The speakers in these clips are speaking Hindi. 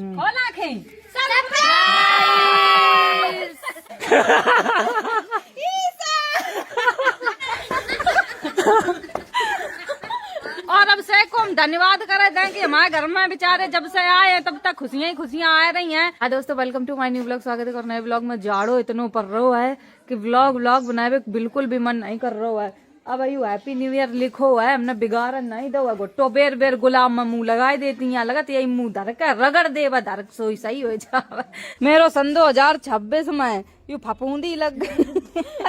खोल आंखें। और अब से को हम धन्यवाद करे दें कि हमारे घर में बेचारे जब से आए हैं तब तक खुशियां ही खुशियां आ रही हैं। हाँ दोस्तों, welcome to my new blog. स्वागत है। और नए ब्लॉग में जाड़ो इतना पर रहा है कि व्लॉग बनाए बिल्कुल भी मन नहीं कर रहा है। अब यू हैप्पी न्यू ईयर लिखो है, हमने बिगाड़ नहीं दो है। गोटो बेर बेर गुलाब में मुंह लगाई देती हैं, लगत यही मुंह धर के रगड़ देवा धर सोई सही हो जावे। मेरो सन 2026 में यू फपूंदी लग गई।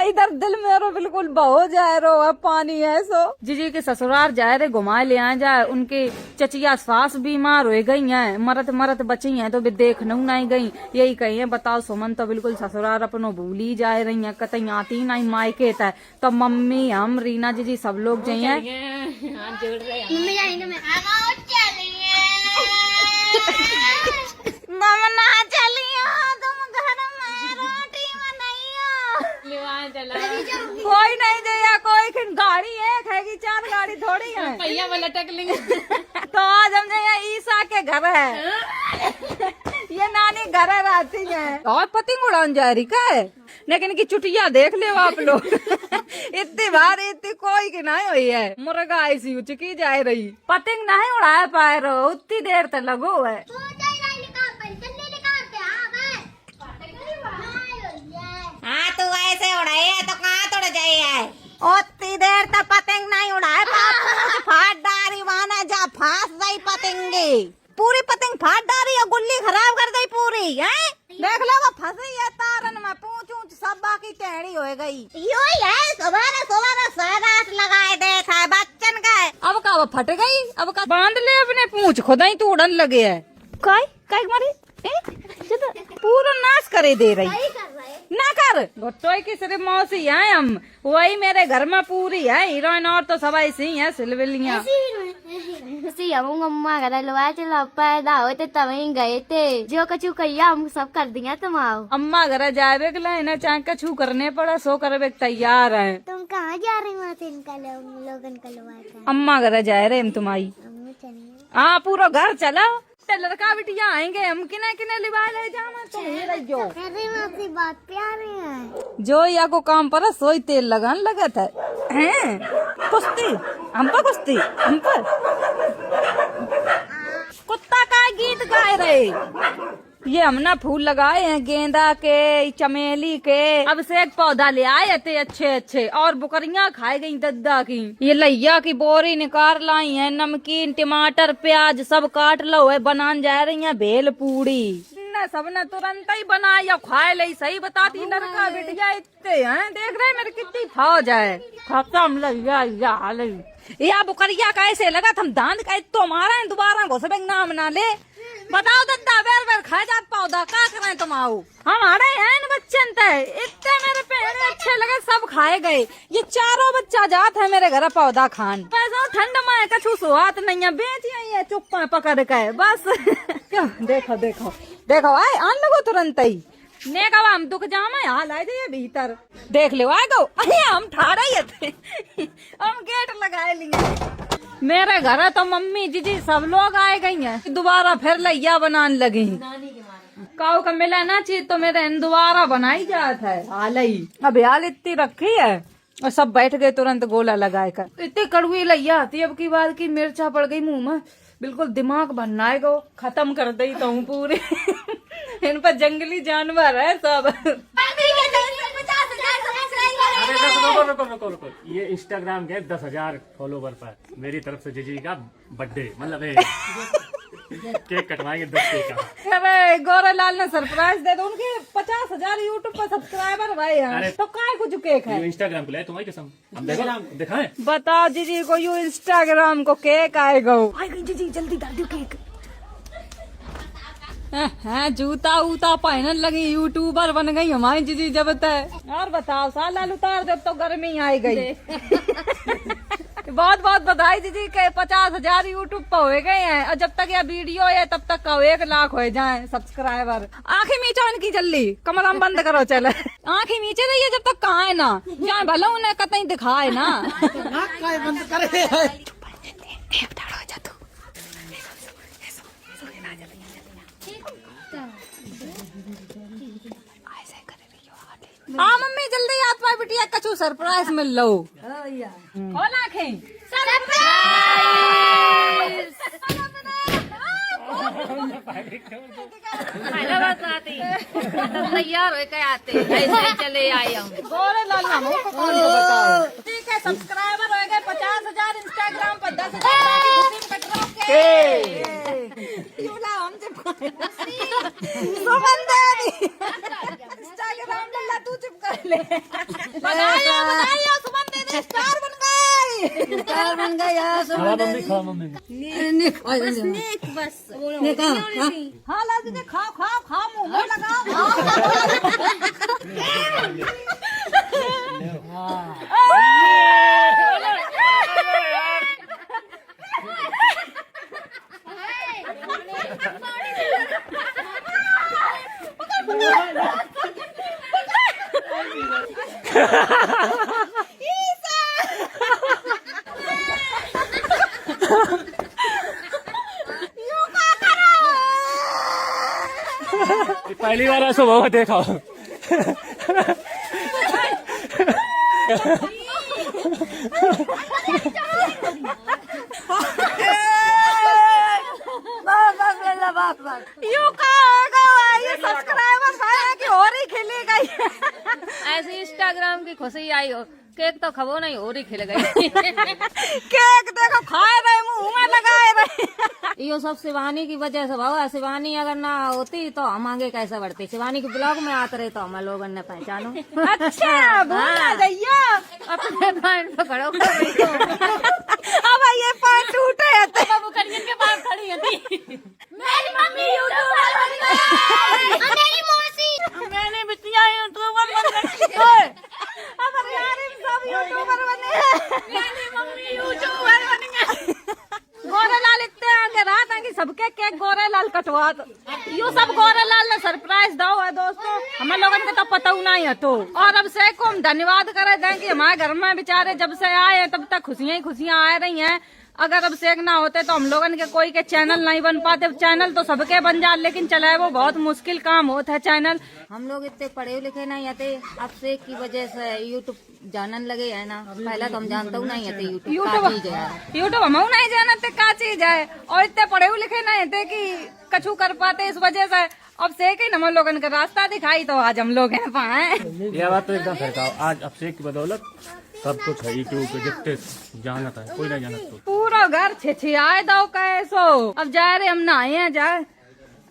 इधर दिल मेरो बिल्कुल बहो जाए रो है, पानी है सो। जीजी के ससुराल जाए रे, घुमाए ले आए जाए। उनके चचिया सास बीमार हो गई हैं, मरत मरत बची हैं तो भी देख नहीं गई। यही कही है, बताओ सुमन तो बिल्कुल ससुराल अपनो भूली जाए रही है, कतई आती नहीं मायके तय। तो मम्मी हम रीना जीजी सब लोग जाइए। कोई नहीं जाइए, कोई गाड़ी एक है कि 4 गाड़ी थोड़ी है, पहिया वाला टक लेंगे। तो आज हम जाइए ईसा के घर है। ये नानी घर रहती है और पतंग उड़ान जा रही का है, लेकिन इनकी चुटिया देख ले आप लोग। इतनी बार इतनी कोई की नहीं हुई है, मुर्गा ऐसी उचकी जा रही, पतंग नहीं उड़ा पाए रहो उतनी देर तक लगो है। हाँ तू ऐसे उड़ाई है तो कहाँ तोड़ जाई है? उतनी देर तक पतंग नहीं उड़ाए, फाट डारी वाना जा फांस गई पतंगी, पूरी पतंग फाट डारी और गुल्ली खराब कर दी पूरी है। देख लो वो फंसी है तारन में, पूछ ऊंच सब बाकी टेढ़ी हो गई। यो है सुबह सरास लगाए देखा है बच्चन का। अब का वो फट गई, अब का बांध ले अपने पूछ खुदा ही तो उड़न लगे है। काय मारी पूरा नाश करे दे रही ना कर घोटोई की सिर्फ मौसी है हम, वही मेरे घर में पूरी है हीरोइन, और तो सब ऐसी है सिलविलियाँ। अम्मा घर लवा चला पैदा होते तभी गए थे, जो कछु कहिया हम सब कर दिया तुम आओ। अम्मा घर जावे के लिए ना चाहे कछु करने पड़ा सो करवे तैयार है। तुम कहाँ जा रही वहाँ से लोगन का लवा? अम्मा घर जाए रहे हम तुम्हारी। हाँ पूरा घर चला, लड़का बिटिया आएंगे हम किने किने लिवा ले जाना तो अरे बात प्यारी है। जो या को काम पर सोई तेल लगान लगत है हैं? कुश्ती हम पर, कुश्ती हम पर। कुत्ता का गीत गाए रहे। ये हमने फूल लगाए हैं गेंदा के, चमेली के। अब से एक पौधा ले आए थे अच्छे, और बुकरियां खाई गई दद्दा की। ये लैया की बोरी निकाल लाई है, नमकीन टमाटर प्याज सब काट लो है, बनान जा रही है भेल पूड़ी। सबने तुरंत ही बनाई या खाए ले, सही बताती लड़का बिटिया इतने हैं। देख रहे मेरे कितनी फौज है, खत्म लैया या बुकरिया कैसे लगा हम दांत का तो मारा है, दोबारा घोसबे नाम ना ले। बताओ दद्दा बेर बेर खा जात पौधा का करें तुम आओ। हमारे हैं न बच्चन तय इतने मेरे पेड़ अच्छे लगे सब खाए गए। ये चारों बच्चा जात है मेरे घर पौधा खान। पैसा ठंड में कछु सुहात नहीं है, बेच आई है चुप पकड़ के बस। क्यों देखो देखो देखो आए आन लगो तुरंत ही ने कहा हम दुख जामा हाल आए जाइए भीतर देख लो आए गो। हम ठा रही थे, हम गेट लगाए लिए। मेरे घर है तो मम्मी जीजी सब लोग आए गई हैं, दोबारा फिर लैया बनाने लगी। काऊ का मिला ना चीज तो मेरे दोबारा बनाई जात है हाल ही। अब हाल इतनी रखी है और सब बैठ गए तुरंत गोला लगाए कर। इतनी कड़वी लैया आती अब की बात की मिर्चा पड़ गई मुंह में, बिल्कुल दिमाग बनना गो खत्म कर दी तो हूँ पूरे। इन पर जंगली जानवर है सब। रुको। ये इंस्टाग्राम के 10,000 फॉलोवर पर मेरी तरफ से जीजी का बर्थडे मतलब केक कटवाएंगे 10 का। अरे गोरेलाल ने सरप्राइज दे दो, उनके 50,000 यूट्यूब पर सब्सक्राइबर भाई हैं। तो काय कुछ केक है इंस्टाग्राम पे तुम्हारी कसम हम दिखाएं। बताओ जीजी को यू इंस्टाग्राम को केक आएगा। जीजी जल्दी डाल दो केक। जूता उता पहनने लगी, यूट्यूबर बन गई हमारी जीजी जब तक। और बताओ साल लाल उतार जब तो गर्मी आई गई। बहुत बहुत बधाई जीजी के 50,000 यूट्यूब पर हो गए हैं, और जब तक यह वीडियो है तब तक का 1 लाख हो जाए सब्सक्राइबर। आंखें मीचो इनकी जल्दी, कमरा में बंद करो चले। आंखें मीचे रही है जब तक कहाँ है ना जाए, भला उन्हें कतई दिखाए ना। बंद करे हाँ मम्मी जल्दी आ तुम्हारी बिटिया कछु सरप्राइज मिल लो। खोल आँखें। तैयार हो के आते ऐसे चले आए हम। गोरे लाल नामों को कौन को बताओ। ठीक है सब्सक्राइबर हो गए 50,000, इंस्टाग्राम पर 10,000 इंस्टाग्राम लल्ला तू चिपका ले। बनाइयो सुमन दीदी स्टार बन गई। स्टार बन गया खाओ मम्मी, खाओ मम्मी। बस हाँ लाल दीदी खाओ खाओ खाओ मुंह में लगाओ। पहली बार ऐसा बहुत देखा। यू कहोगा ये सब्सक्राइबर सारा की और ही खिली गई। ऐसे इंस्टाग्राम की खुशी आई हो। केक तो खबो नहीं हो रही खिल गई। केक देखो खाए रहे मुंह में लगाए रहे। यो सब शिवानी की वजह से भाव। शिवानी अगर ना होती तो हम आगे कैसे बढ़ते। शिवानी के ब्लॉग में आते रहे तो हम लोगों ने पहचानो। अच्छा भूल जाइए अपने पैंट पकड़ो। अब ये पैर टूटे थे। बाबू करियन के पास खड़ी थी। मेरी मम्मी यूट्यूबर बन गई। मेरी मौसी मैंने बिटिया यूट्यूबर बन गई। अब यार इन सब यूट्यूबर बने हैं। मेरी मम्मी यूट्यूबर बन गई। गोरे लाल इतने आगे रात आगे सबके केक गोरे लाल कटवा दो। यू सब गोरे लाल ने सरप्राइज दो है दोस्तों। हमें लोगों के तो पता नहीं है तो। और अब से को हम धन्यवाद करे दें कि हमारे घर में बेचारे जब से आए हैं तब तक खुशियां ही खुशियां आ रही हैं। अगर अब सेक ना होते तो हम लोगन के कोई के चैनल नहीं बन पाते। चैनल तो सबके बन जाते लेकिन चलाए वो बहुत मुश्किल काम होता है चैनल। हम लोग इतने पढ़े लिखे नहीं आते। अब से की वजह से यूट्यूब जानन लगे है ना। पहले तो हम जानते ही नहीं आते यूट्यूब हम नहीं जानते का चीज है। और इतने पढ़े लिखे नहीं थे कि कछु कर पाते। इस वजह से अब से के हम लोगन का रास्ता दिखाई तो आज हम लोग हैं पाए। यह बात तो एकदम सही कहा। आज अभिषेक की बदौलत सब कुछ है। यूट्यूब पे जितने जानता है कोई नहीं जानता तो। पूरा घर छिछियाए दो कैसो। अब जा रहे हम नहाए हैं जाए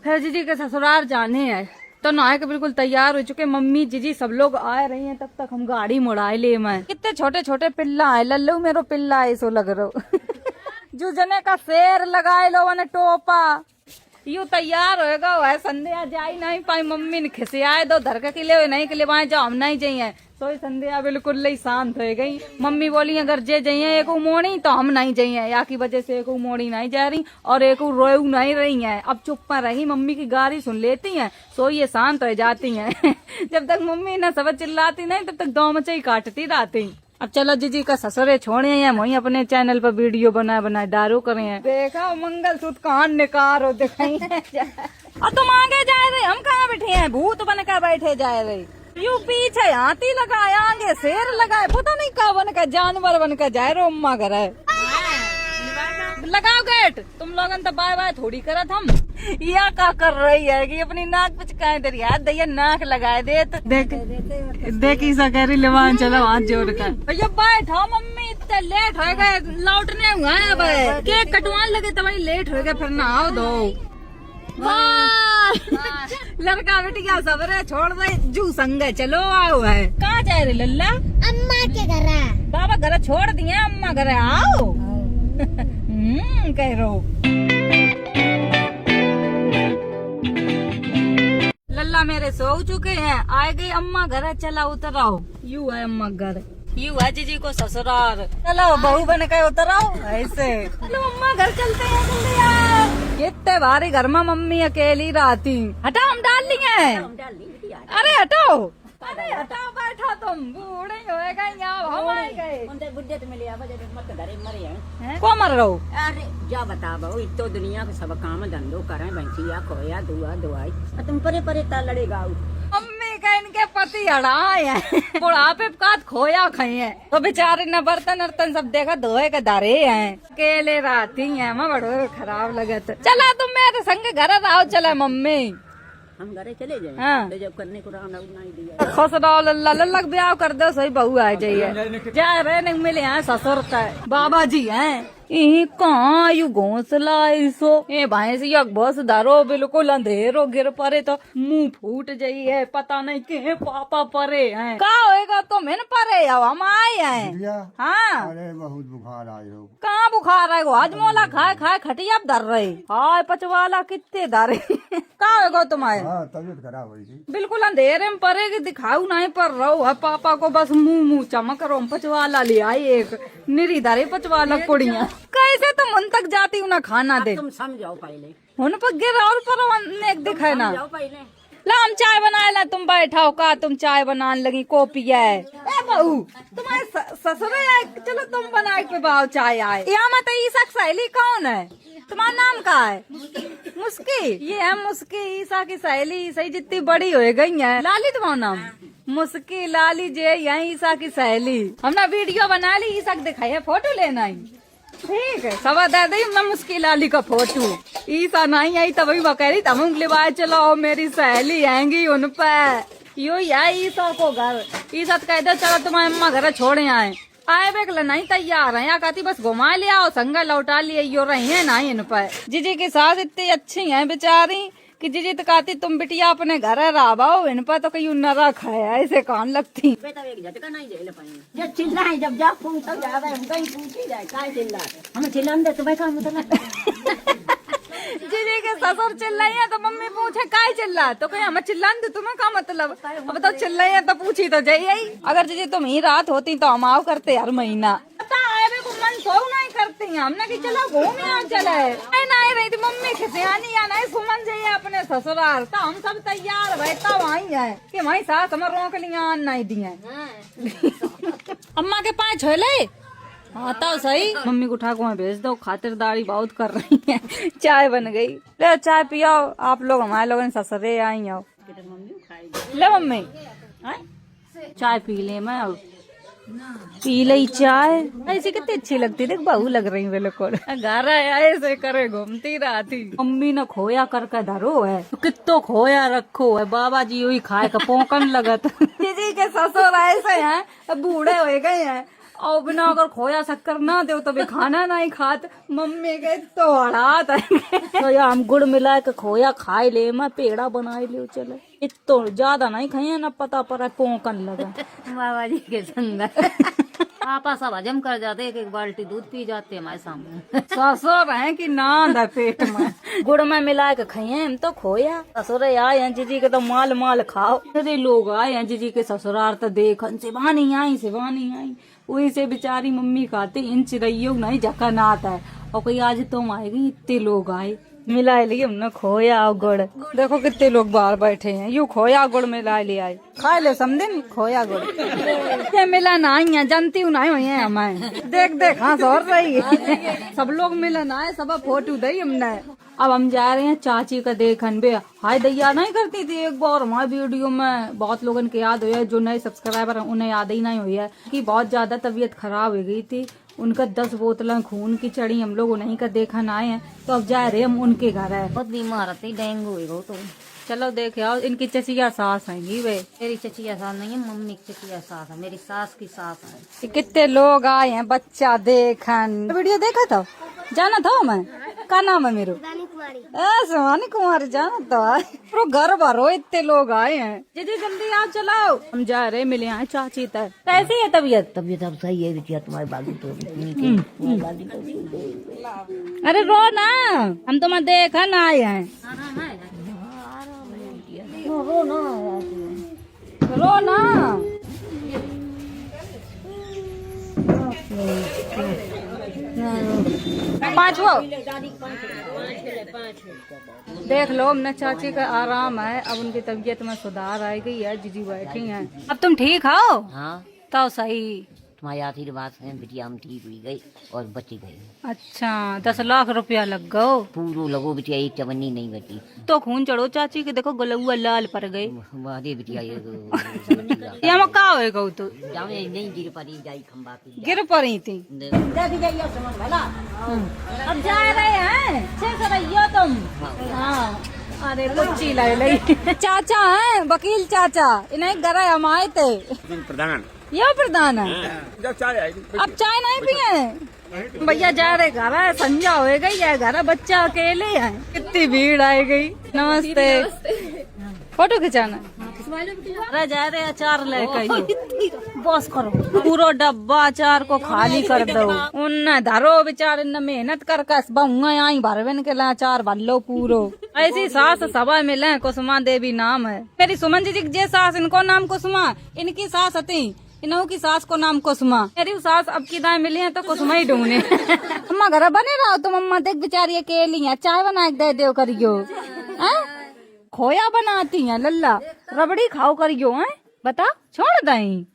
फिर जीजी के ससुराल जाने हैं तो नहाए के बिल्कुल तैयार हो चुके। मम्मी जीजी सब लोग आ रही हैं तब तक हम गाड़ी मुड़ाए ले। मैं कितने छोटे छोटे पिल्ला है। लल्लू मेरो पिल्ला है सो लग रहा। जुजने का शेर लगाए लो ने टोपा। यू तैयार होएगा वह संध्या जाई नहीं पाई। मम्मी ने खिसियाए दो धर के लिए नहीं के लिए वहां जाओ हम नहीं जाइए। तो संध्या बिल्कुल ही शांत हो गई। मम्मी बोली अगर जे जाइए एक मोड़ी तो हम नहीं जाइए। या की वजह से एक मोड़ी नहीं जा रही और एक रोयू नहीं रही है। अब चुप रही मम्मी की गाड़ी सुन लेती हैं सो ये शांत हो जाती हैं। जब तक मम्मी न सब चिल्लाती नहीं तब तक दो मचे ही काटती रहती। अब चलो जीजी का ससुरे छोड़े हैं वही अपने चैनल पर वीडियो बनाए डारो करे हैं। देखा मंगलसूत्र कहाँ निकारो दिखाई। और तुम आगे जा रहे हम कहाँ बैठे हैं। भूत बन कर बैठे जा रहे। यू पीछे हाथी लगाए आगे शेर लगाए पता नहीं कहा बन कर जानवर बन कर जाए रो अम्मा घर है। लगाओ गेट। तुम लोगन तो बाय बाय थोड़ी करत हम। या का कर रही है कि अपनी नाक पे चिपकाए दे रही है। दैया नाक लगाए दे तो देखी सा कह रही लेवान चलो हाथ जोड़ कर। भैया बैठो मम्मी इतने लेट हो गए लौटने हुआ है। अब केक कटवाने लगे तो भाई लेट हो गए फिर नहाओ दो। लड़का बेटिया सब रे छोड़ दे जू संग चलो आओ है। कहाँ जा रही लल्ला। अम्मा के घर बाबा घर छोड़ दिए अम्मा घर आओ। कह रो लल्ला मेरे सो चुके हैं। आए गई अम्मा घर चला उतर आओ। यू है अम्मा घर यू है जीजी को ससुराल। चलो बहू बन के उतर आओ ऐसे। चलो अम्मा घर चलते हैं जल्दी आओ। कितने भारी घर में मम्मी अकेली रहती। हटाओ हम डाल लिए। अरे हटाओ अरे हटाओ बैठो तुम बूढ़े होएगा यहाँ हम आ गए। बुढ़े तो मिले मत घरे मरे हैं। को मर रहो। अरे जा बता बहु इतो दुनिया के सब काम धंधो करें भैंसिया खोया दुआ दुआई तुम परे परे ता लड़ेगा। मम्मी कह के इनके पति हड़ाए हैं, बुढ़ापे का खोया खाई है, तो बेचारे न बर्तन वर्तन सब देखा धोए के दारे हैं, केले राती हैं, मैं बड़ो खराब लगत। चला तुम मेरे संग घर आओ, चला मम्मी हम घरे चले जाए। हाँ। तो जब करने को रावण नहीं दिया खुश रहो, लल्लक ब्याह कर दो, सही बहू आ जाइए। जा रहे नहीं मिले हैं ससुर का बाबा जी हैं, ये कहाँ यू घोंसला इसो, ये भैंस यक बस धरो, बिल्कुल अंधेरो गिर पड़े तो मुंह फूट जाई है, पता नहीं के पापा परे हैं। का होएगा तो मैंने परे हो, हम आए हैं। हाँ अरे बहुत बुखार आए हो। कहाँ बुखार है, हजमोला खाए खाए खटिया धर रहे, हाय पचवाला कितने धरे। का होएगा तुम्हारे? हाँ तबीयत खराब हुई थी। बिल्कुल अंधेरे में परे की दिखाऊ नहीं पर रहो है, पापा को बस मुंह चमक रहो, पचवाला ले आई एक निरी दारे पचवाला कुड़िया, कैसे तुम उन तक जाती हूँ ना खाना दे, तुम समझाओ पहले, उन पर गिर और पर एक दिखाए ना। जाओ पहले। ला हम चाय बनाए ला, तुम बैठाओ का, तुम चाय बनाने लगी, कॉपी है। ए बहू तुम्हारे ससुर आए, चलो तुम बनाए के बाव चाय आए। यहाँ मत ईसा की सहेली कौन है, तुम्हारा नाम का है? मुस्की, ये है मुस्की, ईसा की सहेली, सही जितनी बड़ी हो गई है। लाली तुम्हारा नाम? मुस्की लाली जे, यही ईसा की सहेली। हमने वीडियो बना ली, ईसा को दिखाई है, फोटो लेना ही ठीक है, सवा दे दी मैं मुस्की लाली का फोटो। ईसा नहीं आई तभी वो कह रही, तम उंगली बाय चलो, मेरी सहेली आएंगी उन पे, यो यार ईसा को घर, ईसा तो कह दो चलो तुम्हारे अम्मा घर छोड़े आए बेक नहीं तैयार है, कहती बस घुमा लिया और संगा लौटा लिया, यो रही है ना इन पर। जीजी की सास इतनी अच्छी है बेचारी कि जीजी तो कहती तुम बिटिया अपने घर राबाओ, इन पर तो कहीं न रखा है, ऐसे कान लगती। बेटा एक झटका नहीं झेल पाएंगे, जब चिल्लाए जब जा फोन तब ज्यादा हम कहीं पूछी जाए काय चिल्ला, हमें चिल्लाने दे तो भाई काम मतलब। जीजी के ससुर चिल्लाई है तो मम्मी पूछे काय चिल्ला, तो कहीं हमें चिल्लाने दे तुम्हें का मतलब, अब तो चिल्लाई है तो पूछी तो जाइए। अगर जीजी तुम ही रात होती तो हम आओ करते हर महीना, मन सो नहीं करती हैं, हमने कि चलो घूमे आ चले, नहीं रही थी मम्मी खिसियानी या नहीं सुमन जाइए अपने ससुराल, तो हम सब तैयार भाई तब आई है कि वही सास हमें रोक लिया नहीं दिए। अम्मा के पाँच छोले हाँ तो सही, मम्मी को उठा को भेज दो, खातिरदारी बहुत कर रही है। चाय बन गई, ले चाय पियो आप लोग, हमारे लोगों ने ससुरे आई हो। ले मम्मी चाय पी ले, मैं पी ली चाय, ऐसी कितनी अच्छी लगती, देख बहू लग रही बिल्कुल, घर ऐसे करे घूमती रहती। मम्मी ने खोया करके धरो है, कितो खोया रखो है, बाबा जी वही खाए का पोकन लगत। दीदी के ससुर ऐसे हैं, बूढ़े हो गए हैं, और बिना अगर खोया शक्कर ना दो तो भी खाना नहीं खात, मम्मी के तो हड़ात है। तो या हम गुड़ मिला के खोया खाए ले, मैं पेड़ा बनाए ले चले, इतो ज्यादा नहीं खाए ना, पता पड़ा पोकन लगा। बाबा जी के संग आपा सब हजम कर जाते, एक बाल्टी दूध पी जाते हमारे सामने। ससुर है कि नांद है पेट में, गुड़ में मिला के खाइए हम तो खोया। ससुर आए हैं जीजी के तो माल माल खाओ, अरे लोग आए हैं जीजी के ससुराल तो देखन सिवानी आई, वही से बेचारी मम्मी खाते इन चिड़ैयों नहीं जका नाता है, और कोई आज तुम आएगी, इतने लोग आए मिला लिए हमने खोया और गुड़, देखो कितने लोग बाहर बैठे हैं, यू खोया गुड़ मिला ले आए, खा ले समझे खोया गुड़। ये मिला नहीं है, जानती हूँ नहीं हुई है हमें, देख हाँ सौर रही है। सब लोग मिलन आए, सब फोटो दी हमने। अब हम जा रहे हैं चाची का देखन बे, हाय दैया नहीं करती थी एक बार हमारे वीडियो में, बहुत लोगों के याद हुआ है, जो नए सब्सक्राइबर है उन्हें याद ही नहीं हुई है कि बहुत ज्यादा तबीयत खराब हो गई थी, उनका 10 बोतलें खून की चढ़ी, हम लोग उन्हीं का देखन आए हैं, तो अब जा रहे हम उनके घर है। बहुत बीमार थी, डेंगू है तो चलो देख आओ, इनकी चचिया सास आएंगी वे। मेरी चचिया सास नहीं है, मम्मी की चचिया सास है, मेरी सास की सास है। कितने लोग आए हैं बच्चा देखन, वीडियो देखा था, जाना था मैं, का नाम है मेरे? शिवानी कुमारी, जाना था, पूरा घर भरो इतने लोग आए हैं। दीदी जल्दी आओ, चलाओ हम जा रहे, मिले हैं चाची तक। कैसी है तबीयत? तबीयत अब सही है, देखिए तुम्हारी बाजू तो अरे रो ना, हम तुम्हें देखन आए हैं, रो ना। पांचवा देख लो, हमने चाची का आराम है, अब उनकी तबीयत में सुधार आ गई है, जीजी बैठी हैं। अब तुम ठीक हो? हाँ तो सही, तुम्हारे आशीर्वाद से बिटिया हम ठीक हुई गई और बची गई। अच्छा 10 लाख रुपया लग गो। पूरो लगो बिटिया, एक चवन्नी नहीं बची। तो खून चढ़ो चाची के, देखो गलुआ लाल पर गए। वादे बिटिया ये ये में का होए गो तो जावे नहीं गिर पड़ी जाई खंबा की। गिर पड़ी थी। अब जा रहे हैं, अच्छे से रहियो तुम। हाँ अरे कुच्ची लाई लाई। चाचा हैं वकील चाचा, इन्हें घर हम आए थे। प्रधान यह प्रधान है। अब चाय नहीं पिए भैया, जा रहे घर है, संजा हो गई है, घर बच्चा अकेले है, कितनी भीड़ आई गई। नमस्ते, फोटो खिंचाना अरे जा रहे अचार लेकर बस करो, पूरा डब्बा अचार को खाली कर दो। उन धरो बेचारे न मेहनत कर आई भरवन के ला अचार भर लो पूरो। ऐसी सास सभा मिले, कुसुमा देवी नाम है मेरी। सुमन जी जे सास, इनको नाम कुसुमा, इनकी सास हती, इन्हों की सास को नाम कुसुमा। मेरी सास अब की दाएं मिली है तो कुसुमा ही ढूंढे। अम्मा घर बने रहो तुम, अम्मा देख बेचारी अकेली है, चाय बना के दे दो करियो। खोया बनाती हैं लल्ला, रबड़ी खाओ करियो हैं, बता छोड़ दई।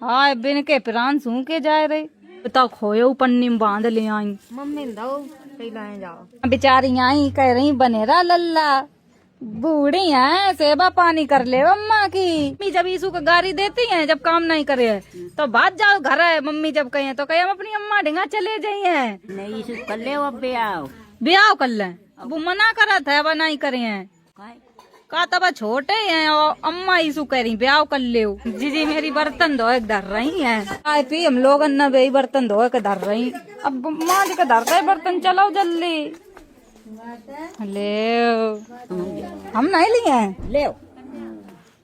हाय बिन के प्राण सू के जाए रहे, बता खोयो पन्नी में बांध ले आई। मम्मी दो लाए जाओ। बेचारी आई कह रही बनेरा लल्ला, बूढ़ी है, सेवा पानी कर ले अम्मा की। मम्मी जब ईसु को गाड़ी देती हैं, जब काम नहीं करे तो बात जाओ घर है। मम्मी जब कहे तो कहे हम अपनी अम्मा ढिंगा चले जाइए। नहीं ईसु कर ले अब ब्याह कर ले, अब वो मना करा था, अब नहीं करे हैं का तब छोटे हैं, और अम्मा ईसु कह रही ब्याह कर ले। जीजी मेरी बर्तन धोए धर रही हैं, आए पी हम लोग न बे बर्तन धोए के धर रही। अब माँ जी का धरता है बर्तन, चलो जल्दी ले। हम नहीं लिए हैं, ले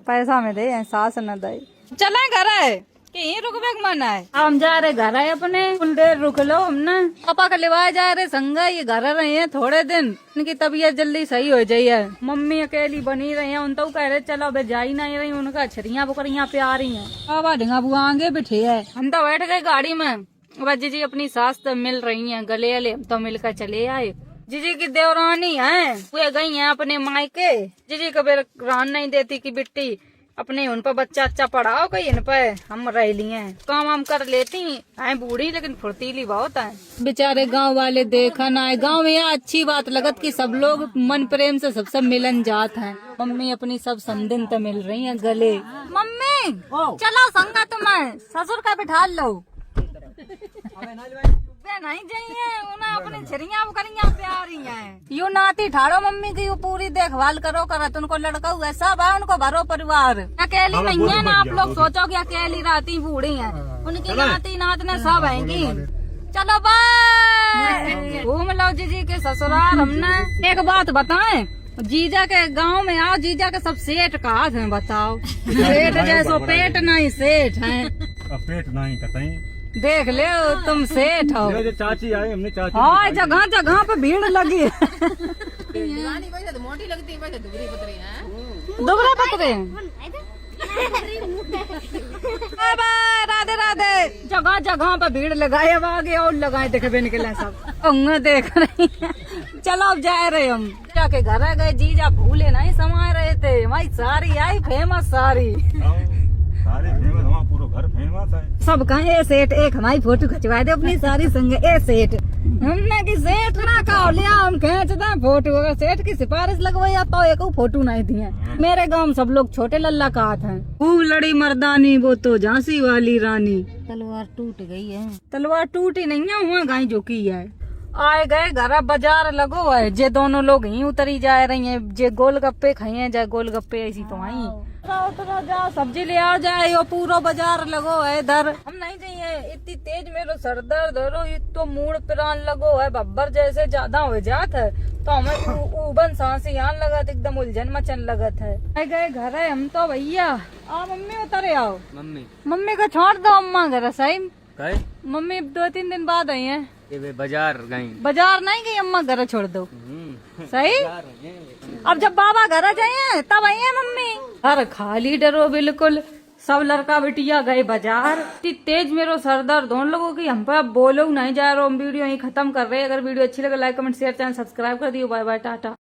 पैसा में दे, सास न दे। चले घर है कि यहीं रुकबे मन है। हम जा रहे घर है अपने, कुल देर रुक लो। हमने पापा का लेवाए जा रहे संगा, ये घर रहे हैं थोड़े दिन, इनकी तबीयत जल्दी सही हो जाइए। मम्मी अकेली बनी रही है, उन तो कह रहे चलो बे जा ही नहीं रही, उनका छरिया बकरियां प्यार रही है। बाबा ढिंगा बुआ आगे बैठे है, हम तो बैठ गए गाड़ी में। जीजी अपनी सास तो मिल रही है, गले अले हम तो मिलकर चले आए। जीजी की देवरानी है, वे गई है अपने मायके। जीजी कभी रान नहीं देती कि बिट्टी अपने उन पर बच्चा अच्छा पढ़ाओ, कहीं इन पर हम रह लिए काम वाम कर लेती हैं। बूढ़ी लेकिन फुर्तीली बहुत है। बेचारे गांव वाले देखा ना है, गांव में यह अच्छी बात लगत कि सब लोग मन प्रेम से सबसे मिलन जात हैं। मम्मी अपनी सब समदिन तो मिल रही हैं गले। मम्मी चलो संगा तुम्हें ससुर का बिठा लो। नहीं जाइए, उन्हें अपनी छरिया बकरियां प्यारी हैं। यू नाती ठाड़ो मम्मी की, यू पूरी देखभाल करो करत। उनको लड़का हुआ सब है, उनको भरो परिवार। अकेली नहीं है ना, आप लोग सोचो कि अकेली रहती बूढ़ी हैं, उनकी नाती नातने सब हैंगी। चलो बाय, घूम लो जीजी के ससुराल। हमने एक बात बताएं, जीजा के गांव में आओ, जीजा के सब सेठ कहा है बताओ। सेठ जैसो पेट नहीं सेठ है, पेट नहीं कतई देख ले तुम सेठ हो। चाची आई, हमने चाची हाँ जगह जगह पे भीड़ लगी है। मोटी लगती है, दुबरी पतरी है। दुबरा पतरे बाय बाय, राधे राधे। जगह जगह पे भीड़ लगाए, अब आगे और लगाए देखे निकले सब उंगे देख रही है। चलो अब जा रहे हम, जाके घर गए, जीजा भूले नहीं समा रहे थे। हमारी साड़ी आई फेमस साड़ी, सारे फेमस, हमारा पूरा घर फेमस है। सब कहे ए सेठ एक हमारी फोटो खिंचवा दे अपनी सारी संग। ए सेठ हमने की सेठ ना कहो लिया, हम खींचते फोटो। अगर सेठ की सिफारिश लगवाई तो एक फोटो नहीं दिए। मेरे गांव में सब लोग छोटे लल्ला कहते हैं। खूब लड़ी मर्दानी, वो तो झांसी वाली रानी। तलवार टूट गई है। तलवार टूटी नहीं है, हुआ गाय जो की है। आए गए घर, बाजार लगो है, जे दोनों लोग ही उतरी जा रही हैं, जे गोलगप्पे खाए जाए गोलगप्पे ऐसी तो आई। उतरो जाओ, सब्जी ले आओ जाए, यो पूरा बाजार लगो है इधर। हम नहीं चाहिए, इतनी तेज मेरो सर दर्द हो, तो मूड प्राण लगो है, बब्बर जैसे ज्यादा हो जात है, तो हमें उबन सांसी आन लगत, एकदम उलझन मचन लगत है। आए गए घर है हम तो भैया। आ मम्मी उतरे आओ। मम्मी को छोड़ दो, अम्मा घर सही। मम्मी 2-3 दिन बाद आई है। बाजार गई, बाजार नहीं गई, अम्मा घर छोड़ दो। सही, अब जब बाबा घर जाए तब आई है मम्मी। घर खाली डरो बिल्कुल, सब लड़का बिटिया गए बाजार। इतनी तेज मेरो सर दर्द होने लगो कि हम पे अब बोलो नहीं जा रहा। हम वीडियो यही खत्म कर रहे हैं। अगर वीडियो अच्छी लगे like comment share channel subscribe कर दियो। Bye bye, Tata.